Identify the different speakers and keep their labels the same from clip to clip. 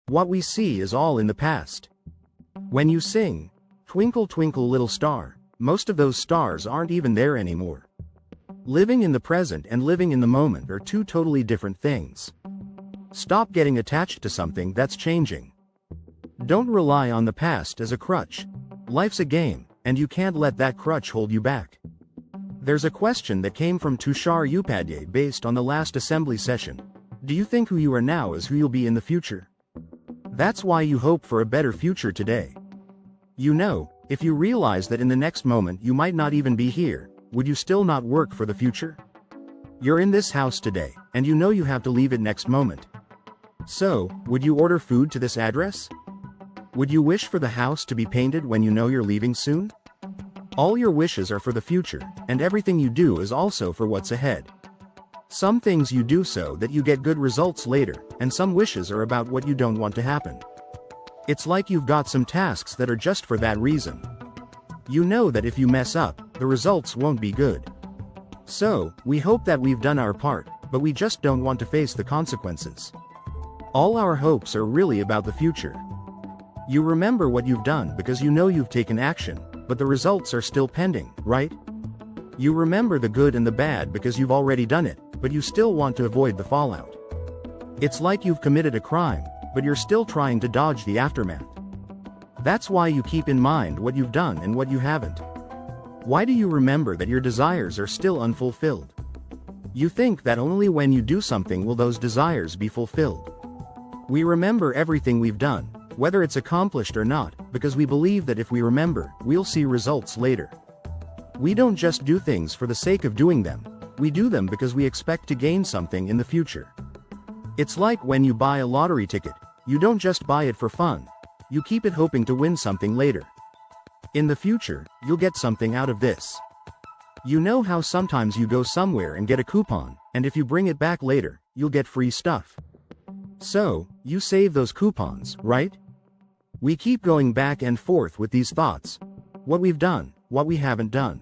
Speaker 1: What we see is all in the past. When you sing, "Twinkle, twinkle, little star," most of those stars aren't even there anymore. Living in the present and living in the moment are two totally different things. Stop getting attached to something that's changing. Don't rely on the past as a crutch. Life's a game, and you can't let that crutch hold you back. There's a question that came from Tushar Upadhyay based on the last assembly session. Do you think who you are now is who you'll be in the future? That's why you hope for a better future today. You know, if you realize that in the next moment you might not even be here, would you still not work for the future? You're in this house today, and you know you have to leave it next moment. So, would you order food to this address? Would you wish for the house to be painted when you know you're leaving soon? All your wishes are for the future, and everything you do is also for what's ahead. Some things you do so that you get good results later, and some wishes are about what you don't want to happen. It's like you've got some tasks that are just for that reason. You know that if you mess up, the results won't be good. So, we hope that we've done our part, but we just don't want to face the consequences. All our hopes are really about the future. You remember what you've done because you know you've taken action, but the results are still pending, right? You remember the good and the bad because you've already done it, but you still want to avoid the fallout. It's like you've committed a crime, but you're still trying to dodge the aftermath. That's why you keep in mind what you've done and what you haven't. Why do you remember that your desires are still unfulfilled? You think that only when you do something will those desires be fulfilled. We remember everything we've done, whether it's accomplished or not, because we believe that if we remember, we'll see results later. We don't just do things for the sake of doing them, we do them because we expect to gain something in the future. It's like when you buy a lottery ticket, you don't just buy it for fun, you keep it hoping to win something later. In the future, you'll get something out of this. You know how sometimes you go somewhere and get a coupon, and if you bring it back later, you'll get free stuff. So, you save those coupons, right? We keep going back and forth with these thoughts. What we've done, what we haven't done.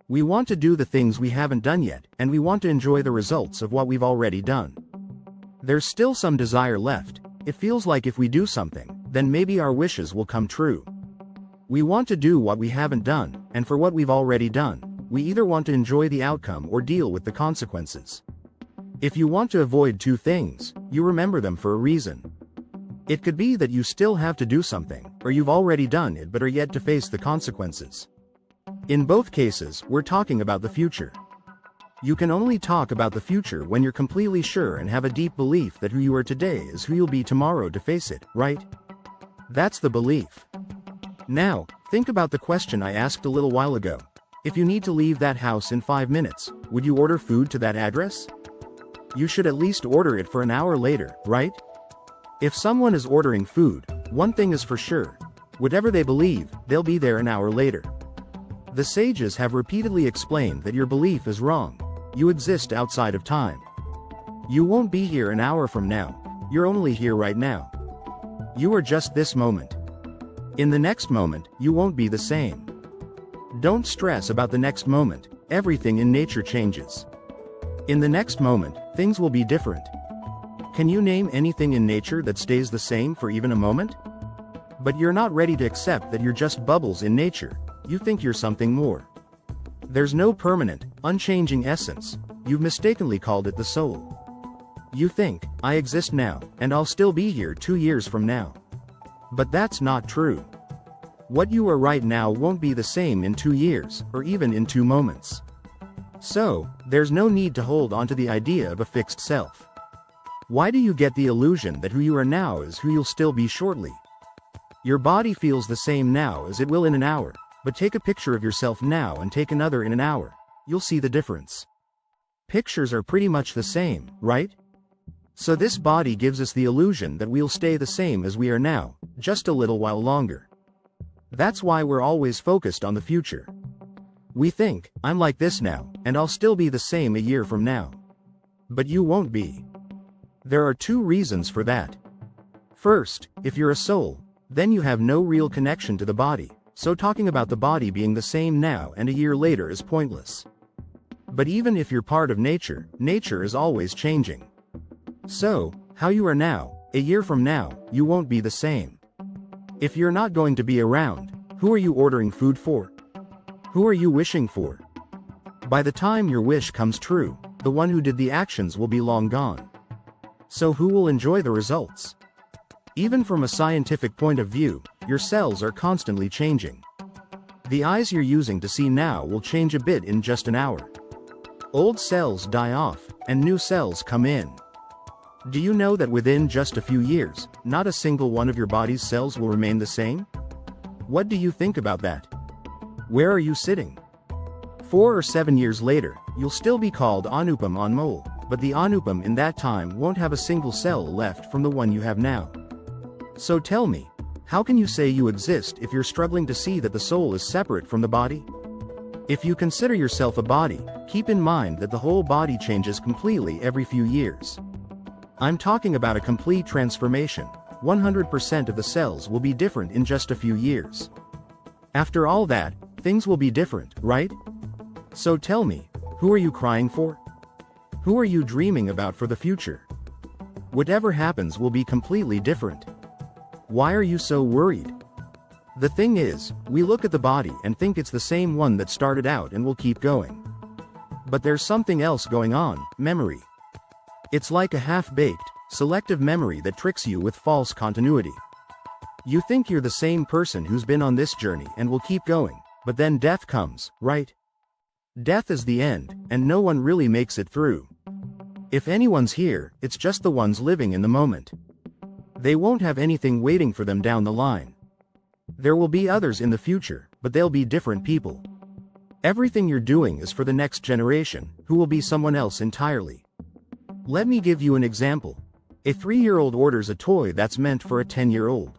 Speaker 1: We want to do the things we haven't done yet, and we want to enjoy the results of what we've already done. There's still some desire left. It feels like if we do something, then maybe our wishes will come true. We want to do what we haven't done, and for what we've already done, we either want to enjoy the outcome or deal with the consequences. If you want to avoid two things, you remember them for a reason. It could be that you still have to do something, or you've already done it but are yet to face the consequences. In both cases, we're talking about the future. You can only talk about the future when you're completely sure and have a deep belief that who you are today is who you'll be tomorrow to face it, right? That's the belief. Now, think about the question I asked a little while ago. If you need to leave that house in 5 minutes, would you order food to that address? You should at least order it for an hour later, right? If someone is ordering food, one thing is for sure. Whatever they believe, they'll be there an hour later. The sages have repeatedly explained that your belief is wrong. You exist outside of time. You won't be here an hour from now. You're only here right now. You are just this moment. In the next moment, you won't be the same. Don't stress about the next moment. Everything in nature changes. In the next moment, things will be different. Can you name anything in nature that stays the same for even a moment? But you're not ready to accept that you're just bubbles in nature. You think you're something more. There's no permanent, unchanging essence. You've mistakenly called it the soul. You think, I exist now, and I'll still be here 2 years from now. But that's not true. What you are right now won't be the same in 2 years, or even in 2 moments. So, there's no need to hold on to the idea of a fixed self. Why do you get the illusion that who you are now is who you'll still be shortly? Your body feels the same now as it will in an hour, but take a picture of yourself now and take another in an hour. You'll see the difference. Pictures are pretty much the same, right? So this body gives us the illusion that we'll stay the same as we are now, just a little while longer. That's why we're always focused on the future. We think, I'm like this now, and I'll still be the same a year from now. But you won't be. There are 2 reasons for that. First, if you're a soul, then you have no real connection to the body, so talking about the body being the same now and a year later is pointless. But even if you're part of nature, nature is always changing. So, how you are now, A year from now, you won't be the same. If you're not going to be around, who are you ordering food for? Who are you wishing for? By the time your wish comes true, the one who did the actions will be long gone. So who will enjoy the results? Even from a scientific point of view, your cells are constantly changing. The eyes you're using to see now will change a bit in just an hour. Old cells die off, and new cells come in. Do you know that within just a few years, not a single one of your body's cells will remain the same? What do you think about that? Where are you sitting? 4 or 7 years later, you'll still be called Anupam Anmol, but the Anupam in that time won't have a single cell left from the one you have now. So tell me, how can you say you exist if you're struggling to see that the soul is separate from the body? If you consider yourself a body, keep in mind that the whole body changes completely every few years. I'm talking about a complete transformation. 100% of the cells will be different in just a few years. After all that, things will be different, right? So tell me, who are you crying for? Who are you dreaming about for the future? Whatever happens will be completely different. Why are you so worried? The thing is, we look at the body and think it's the same one that started out and will keep going. But there's something else going on, memory. It's like a half-baked, selective memory that tricks you with false continuity. You think you're the same person who's been on this journey and will keep going, but then death comes, right? Death is the end, and no one really makes it through. If anyone's here, it's just the ones living in the moment. They won't have anything waiting for them down the line. There will be others in the future, but they'll be different people. Everything you're doing is for the next generation, who will be someone else entirely. Let me give you an example. A 3-year-old orders a toy that's meant for a 10-year-old.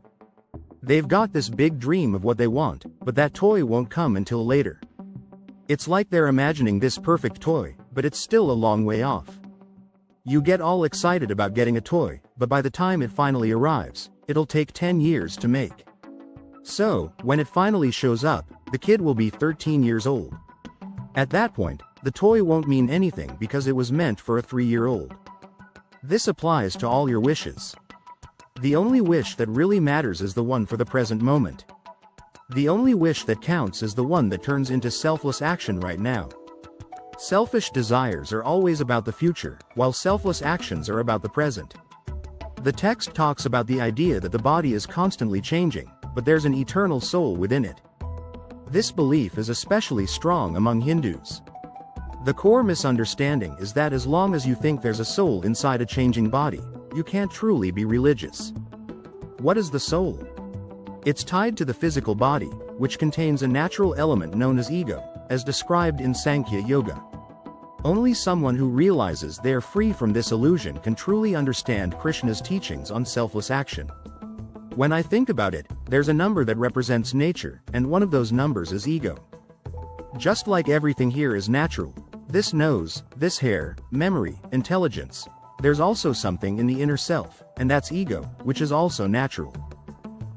Speaker 1: They've got this big dream of what they want, but that toy won't come until later. It's like they're imagining this perfect toy, but it's still a long way off. You get all excited about getting a toy, but by the time it finally arrives, it'll take 10 years to make. So, when it finally shows up, the kid will be 13 years old. At that point, the toy won't mean anything because it was meant for a 3-year-old. This applies to all your wishes. The only wish that really matters is the one for the present moment. The only wish that counts is the one that turns into selfless action right now. Selfish desires are always about the future, while selfless actions are about the present. The text talks about the idea that the body is constantly changing, but there's an eternal soul within it. This belief is especially strong among Hindus. The core misunderstanding is that as long as you think there's a soul inside a changing body, you can't truly be religious. What is the soul? It's tied to the physical body, which contains a natural element known as ego, as described in Sankhya Yoga. Only someone who realizes they are free from this illusion can truly understand Krishna's teachings on selfless action. When I think about it, there's a number that represents nature, and one of those numbers is ego. Just like everything here is natural, this nose, this hair, memory, intelligence, there's also something in the inner self, and that's ego, which is also natural.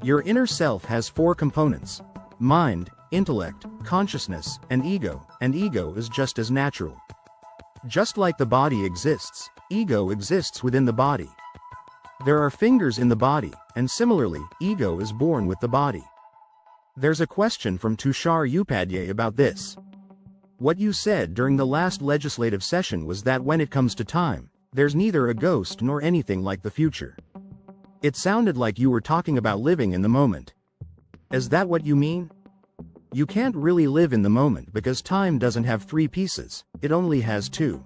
Speaker 1: Your inner self has 4 components: mind, intellect, consciousness, and ego is just as natural. Just like the body exists, ego exists within the body. There are fingers in the body, and similarly, ego is born with the body. There's a question from Tushar Upadhyay about this. What you said during the last legislative session was that when it comes to time, there's neither a ghost nor anything like the future. It sounded like you were talking about living in the moment. Is that what you mean? You can't really live in the moment because time doesn't have 3 pieces, it only has 2.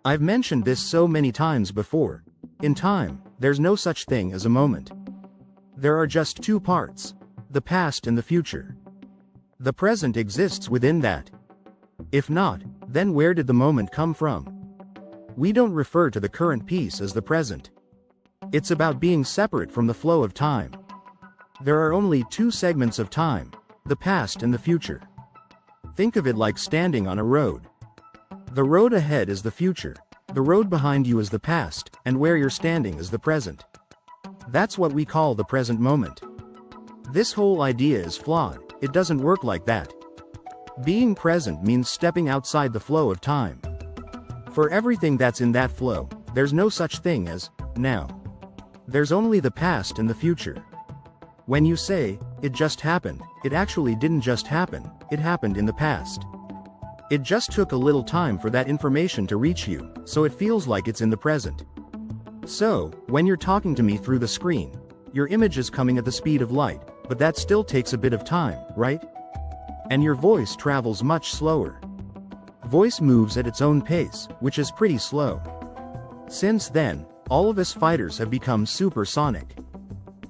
Speaker 1: I've mentioned this so many times before. In time, there's no such thing as a moment. There are just 2 parts: the past and the future. The present exists within that. If not, then where did the moment come from? We don't refer to the current piece as the present. It's about being separate from the flow of time. There are only 2 segments of time: the past and the future. Think of it like standing on a road. The road ahead is the future, the road behind you is the past, and where you're standing is the present. That's what we call the present moment. This whole idea is flawed, it doesn't work like that. Being present means stepping outside the flow of time. For everything that's in that flow, there's no such thing as now. There's only the past and the future. When you say, it just happened, it actually didn't just happen, it happened in the past. It just took a little time for that information to reach you, so it feels like it's in the present. So, when you're talking to me through the screen, your image is coming at the speed of light, but that still takes a bit of time, right? And your voice travels much slower. Voice moves at its own pace, which is pretty slow. Since then, all of us fighters have become supersonic.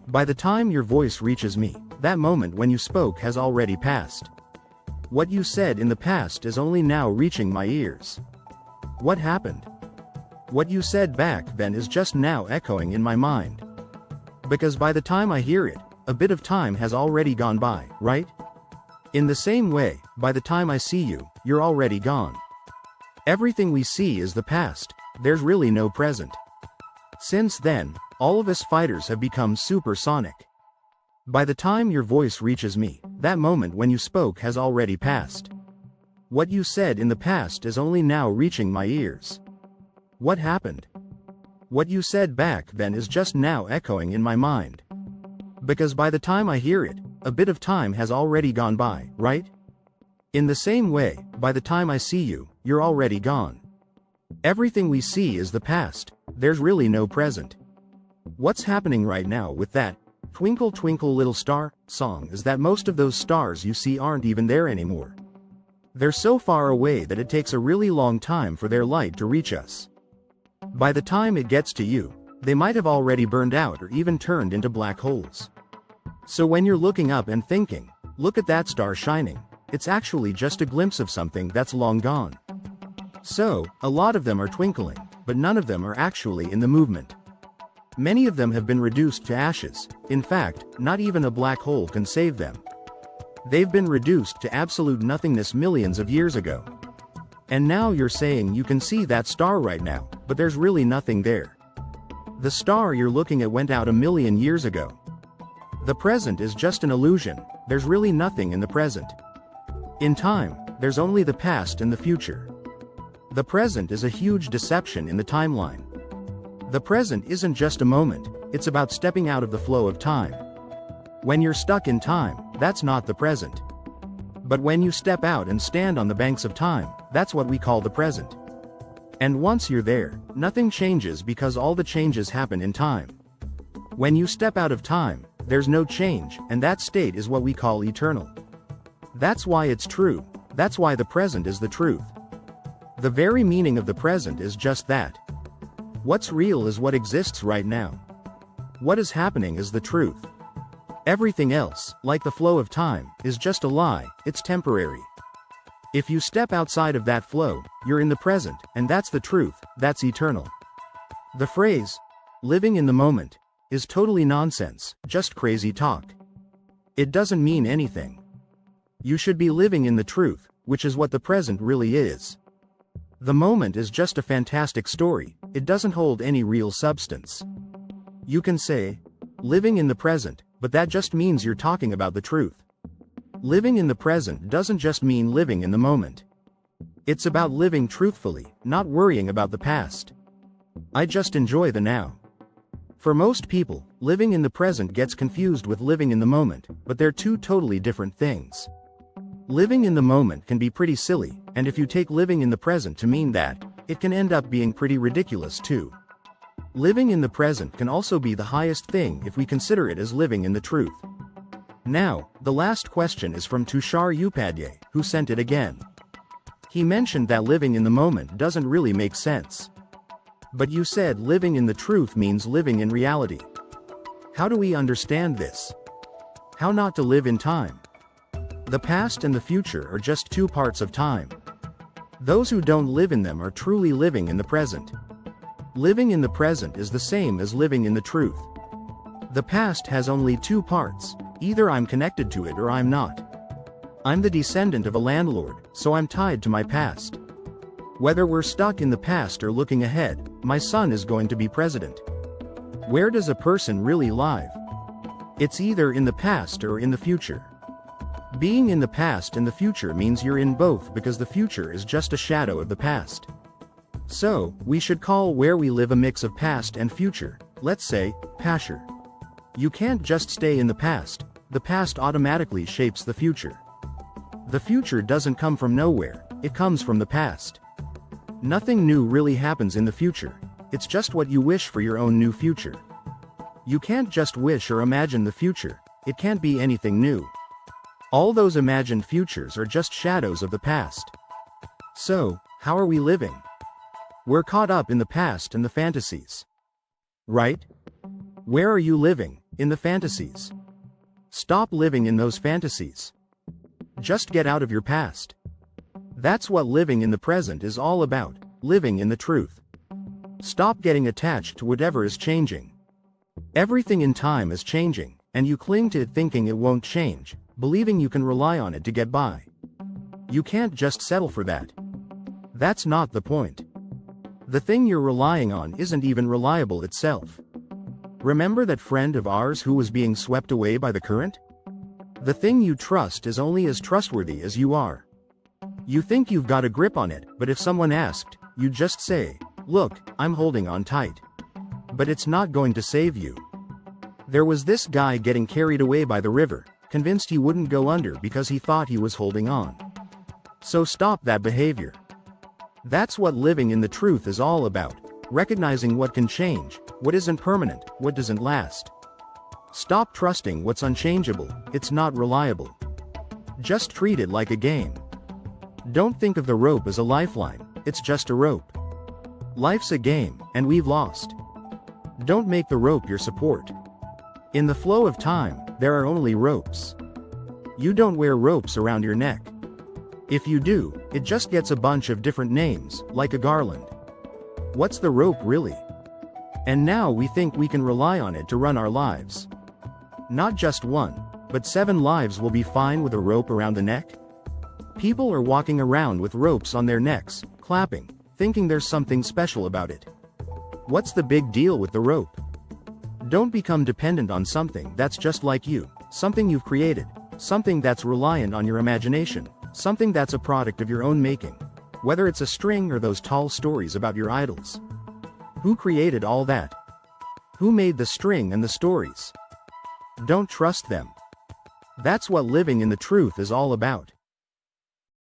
Speaker 1: By the time your voice reaches me, that moment when you spoke has already passed. What you said in the past is only now reaching my ears. What happened? What you said back then is just now echoing in my mind. Because by the time I hear it, a bit of time has already gone by, right? In the same way, by the time I see you, you're already gone. Everything we see is the past, there's really no present. Since then, all of us fighters have become supersonic. By the time your voice reaches me, that moment when you spoke has already passed. What you said in the past is only now reaching my ears. What happened? What you said back then is just now echoing in my mind. Because by the time I hear it, a bit of time has already gone by, right? In the same way, by the time I see you, you're already gone. Everything we see is the past, there's really no present. What's happening right now with that "Twinkle Twinkle Little Star" song is that most of those stars you see aren't even there anymore. They're so far away that it takes a really long time for their light to reach us. By the time it gets to you, they might have already burned out or even turned into black holes. So when you're looking up and thinking, look at that star shining, it's actually just a glimpse of something that's long gone. So, a lot of them are twinkling, but none of them are actually in the movement. Many of them have been reduced to ashes. In fact, not even a black hole can save them. They've been reduced to absolute nothingness millions of years ago. And now you're saying you can see that star right now, but there's really nothing there. The star you're looking at went out a million years ago. The present is just an illusion, there's really nothing in the present. In time, there's only the past and the future. The present is a huge deception in the timeline. The present isn't just a moment, it's about stepping out of the flow of time. When you're stuck in time, that's not the present. But when you step out and stand on the banks of time, that's what we call the present. And once you're there, nothing changes because all the changes happen in time. When you step out of time, there's no change, and that state is what we call eternal. That's why it's true, that's why the present is the truth. The very meaning of the present is just that. What's real is what exists right now. What is happening is the truth. Everything else, like the flow of time, is just a lie, it's temporary. If you step outside of that flow, you're in the present, and that's the truth, that's eternal. The phrase, living in the moment, is totally nonsense, just crazy talk. It doesn't mean anything. You should be living in the truth, which is what the present really is. The moment is just a fantastic story, it doesn't hold any real substance. You can say, living in the present, but that just means you're talking about the truth. Living in the present doesn't just mean living in the moment. It's about living truthfully, not worrying about the past. I just enjoy the now. For most people, living in the present gets confused with living in the moment, but they're two totally different things. Living in the moment can be pretty silly, and if you take living in the present to mean that, it can end up being pretty ridiculous too. Living in the present can also be the highest thing if we consider it as living in the truth. Now, the last question is from Tushar Upadhyay, who sent it again. He mentioned that living in the moment doesn't really make sense. But you said living in the truth means living in reality. How do we understand this? How not to live in time? The past and the future are just two parts of time. Those who don't live in them are truly living in the present. Living in the present is the same as living in the truth. The past has only two parts, either I'm connected to it or I'm not. I'm the descendant of a landlord, so I'm tied to my past. Whether we're stuck in the past or looking ahead, my son is going to be president. Where does a person really live? It's either in the past or in the future. Being in the past and the future means you're in both because the future is just a shadow of the past. So, we should call where we live a mix of past and future, Let's say, pasture. You can't just stay in the past automatically shapes the future. The future doesn't come from nowhere, it comes from the past. Nothing new really happens in the future, it's just what you wish for your own new future. You can't just wish or imagine the future, it can't be anything new. All those imagined futures are just shadows of the past. So, how are we living? We're caught up in the past and the fantasies. Right? Where are you living? In the fantasies. Stop living in those fantasies. Just get out of your past. That's what living in the present is all about, living in the truth. Stop getting attached to whatever is changing. Everything in time is changing, and you cling to it thinking it won't change, believing you can rely on it to get by. You can't just settle for that. That's not the point. The thing you're relying on isn't even reliable itself. Remember that friend of ours who was being swept away by the current? The thing you trust is only as trustworthy as you are. You think you've got a grip on it, but if someone asked, you'd just say, "Look, I'm holding on tight." But it's not going to save you. There was this guy getting carried away by the river, convinced he wouldn't go under because he thought he was holding on. So stop that behavior. That's what living in the truth is all about, recognizing what can change, what isn't permanent, what doesn't last. Stop trusting what's unchangeable, it's not reliable. Just treat it like a game. Don't think of the rope as a lifeline, it's just a rope. Life's a game, and we've lost. Don't make the rope your support. In the flow of time, there are only ropes. You don't wear ropes around your neck. If you do, it just gets a bunch of different names, like a garland. What's the rope really? And now we think we can rely on it to run our lives. Not just one, but 7 lives will be fine with a rope around the neck? People are walking around with ropes on their necks, clapping, thinking there's something special about it. What's the big deal with the rope? Don't become dependent on something that's just like you, something you've created, something that's reliant on your imagination, something that's a product of your own making, whether it's a string or those tall stories about your idols. Who created all that? Who made the string and the stories? Don't trust them. That's what living in the truth is all about.